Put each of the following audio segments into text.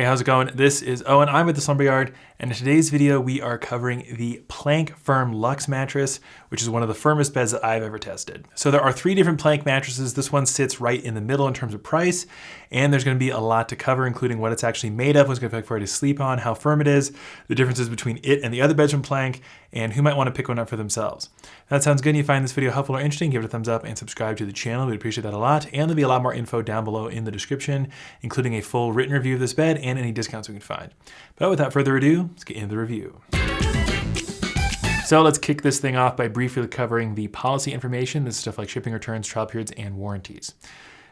Hey, how's it going? This is Owen. I'm with the Slumber Yard, and in today's video, we are covering the Plank Firm Luxe mattress, which is one of the firmest beds that I've ever tested. So there are 3 different Plank mattresses. This one sits right in the middle in terms of price, and there's going to be a lot to cover, including what it's actually made of, what's going to be like for it to sleep on, how firm it is, the differences between it and the other beds from Plank, and who might want to pick one up for themselves. If that sounds good and you find this video helpful or interesting, give it a thumbs up and subscribe to the channel. We'd appreciate that a lot. And there'll be a lot more info down below in the description, including a full written review of this bed and any discounts we can find. But without further ado, let's get into the review. So let's kick this thing off by briefly covering the policy information. This is stuff like shipping, returns, trial periods, and warranties.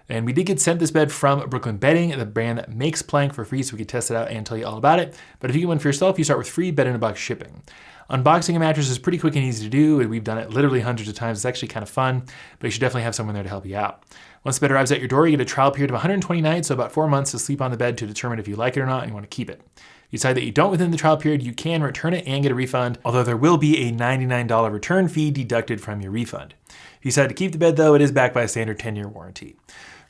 And we did get sent this bed from Brooklyn Bedding, the brand that makes Plank, for free, so we could test it out and tell you all about it. But if you get one for yourself, you start with free bed-in-a-box shipping. Unboxing a mattress is pretty quick and easy to do. We've done it literally hundreds of times. It's actually kind of fun, but you should definitely have someone there to help you out. Once the bed arrives at your door, you get a trial period of 120 nights, so about 4 months to sleep on the bed to determine if you like it or not and you want to keep it. If you decide that you don't within the trial period, you can return it and get a refund, although there will be a $99 return fee deducted from your refund. If you decide to keep the bed though, it is backed by a standard 10-year warranty.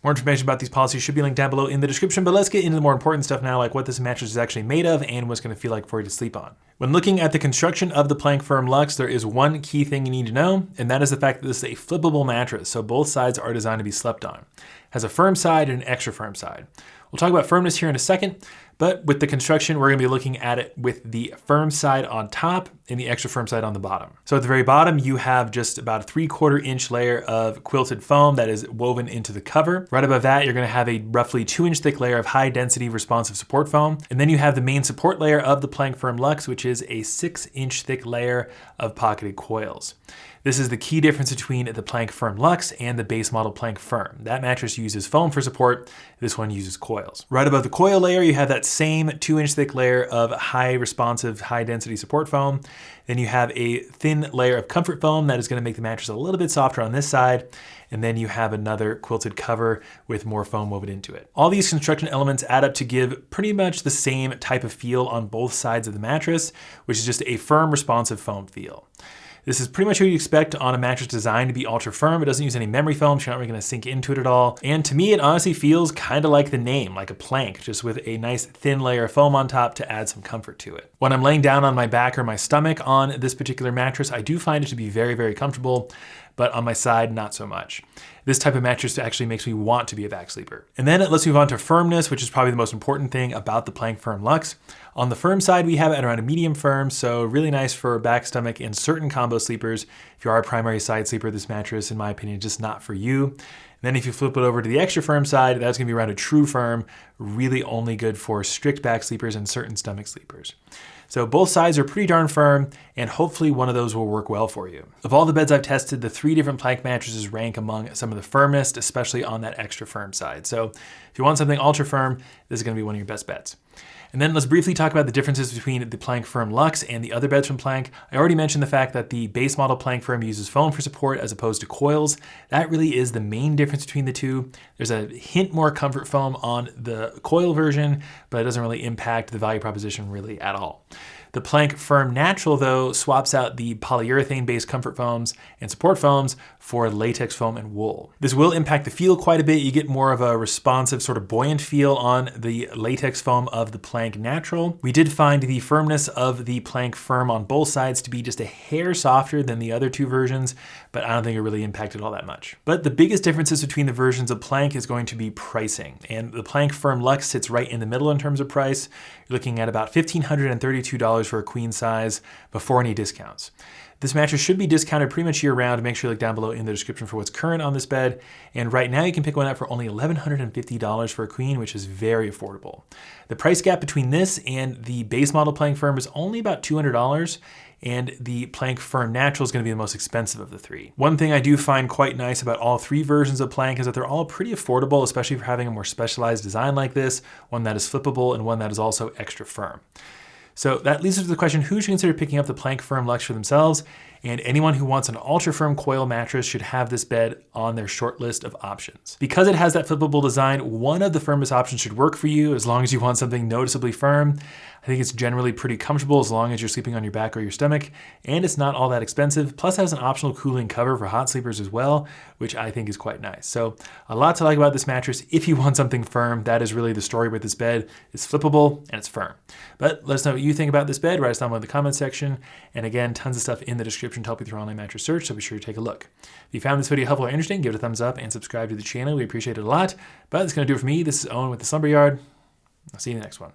More information about these policies should be linked down below in the description, but let's get into the more important stuff now, like what this mattress is actually made of and what's going to feel like for you to sleep on. When looking at the construction of the Plank Firm Luxe, there is one key thing you need to know, and that is the fact that this is a flippable mattress, so both sides are designed to be slept on. It has a firm side and an extra firm side. We'll talk about firmness here in a second, but with the construction, we're going to be looking at it with the firm side on top and the extra firm side on the bottom. So at the very bottom, you have just about a 3/4 inch layer of quilted foam that is woven into the cover. Right above that, you're going to have a roughly 2-inch thick layer of high density responsive support foam. And then you have the main support layer of the Plank Firm Luxe, which is a 6-inch thick layer of pocketed coils. This is the key difference between the Plank Firm Luxe and the base model Plank Firm. That mattress uses foam for support. This one uses coils. Right above the coil layer, you have that same 2-inch thick layer of high responsive, high density support foam. Then you have a thin layer of comfort foam that is going to make the mattress a little bit softer on this side. And then you have another quilted cover with more foam woven into it. All these construction elements add up to give pretty much the same type of feel on both sides of the mattress, which is just a firm, responsive foam feel. This is pretty much what you'd expect on a mattress designed to be ultra firm. It doesn't use any memory foam, so you're not really gonna sink into it at all. And to me, it honestly feels kind of like the name, like a plank, just with a nice thin layer of foam on top to add some comfort to it. When I'm laying down on my back or my stomach on this particular mattress, I do find it to be very, very comfortable, but on my side, not so much. This type of mattress actually makes me want to be a back sleeper. And then let's move on to firmness, which is probably the most important thing about the Plank Firm Luxe. On the firm side, we have it at around a medium firm, so really nice for back, stomach, and certain combo sleepers. If you are a primary side sleeper, this mattress, in my opinion, is just not for you. And then if you flip it over to the extra firm side, that's gonna be around a true firm, really only good for strict back sleepers and certain stomach sleepers. So both sides are pretty darn firm, and hopefully one of those will work well for you. Of all the beds I've tested, the 3 different Plank mattresses rank among some of the firmest, especially on that extra firm side. So if you want something ultra firm, this is gonna be one of your best bets. And then let's briefly talk about the differences between the Plank Firm Luxe and the other beds from Plank. I already mentioned the fact that the base model Plank Firm uses foam for support as opposed to coils. That really is the main difference between the two. There's a hint more comfort foam on the coil version, but it doesn't really impact the value proposition really at all. The Plank Firm Natural, though, swaps out the polyurethane-based comfort foams and support foams for latex foam and wool. This will impact the feel quite a bit. You get more of a responsive, sort of buoyant feel on the latex foam of the Plank Natural. We did find the firmness of the Plank Firm on both sides to be just a hair softer than the other 2 versions, but I don't think it really impacted all that much. But the biggest differences between the versions of Plank is going to be pricing. And the Plank Firm Luxe sits right in the middle in terms of price. You're looking at about $1,532 for a queen size before any discounts. This mattress should be discounted pretty much year round. Make sure you look down below in the description for what's current on this bed. And right now you can pick one up for only $1,150 for a queen, which is very affordable. The price gap between this and the base model Plank Firm is only about $200. And the Plank Firm Natural is going to be the most expensive of the 3. One thing I do find quite nice about all 3 versions of Plank is that they're all pretty affordable, especially for having a more specialized design like this, one that is flippable and one that is also extra firm. So that leads us to the question, who should consider picking up the Plank Firm Luxe for themselves? And anyone who wants an ultra firm coil mattress should have this bed on their short list of options. Because it has that flippable design, one of the firmest options should work for you as long as you want something noticeably firm. I think it's generally pretty comfortable as long as you're sleeping on your back or your stomach, and it's not all that expensive. Plus it has an optional cooling cover for hot sleepers as well, which I think is quite nice. So a lot to like about this mattress. If you want something firm, that is really the story with this bed. It's flippable and it's firm. But let us know what you think about this bed. Write us down below in the comments section. And again, tons of stuff in the description to help you with your online mattress search, so be sure to take a look. If you found this video helpful or interesting, give it a thumbs up and subscribe to the channel. We appreciate it a lot. But that's going to do it for me. This is Owen with the Slumber Yard. I'll see you in the next one.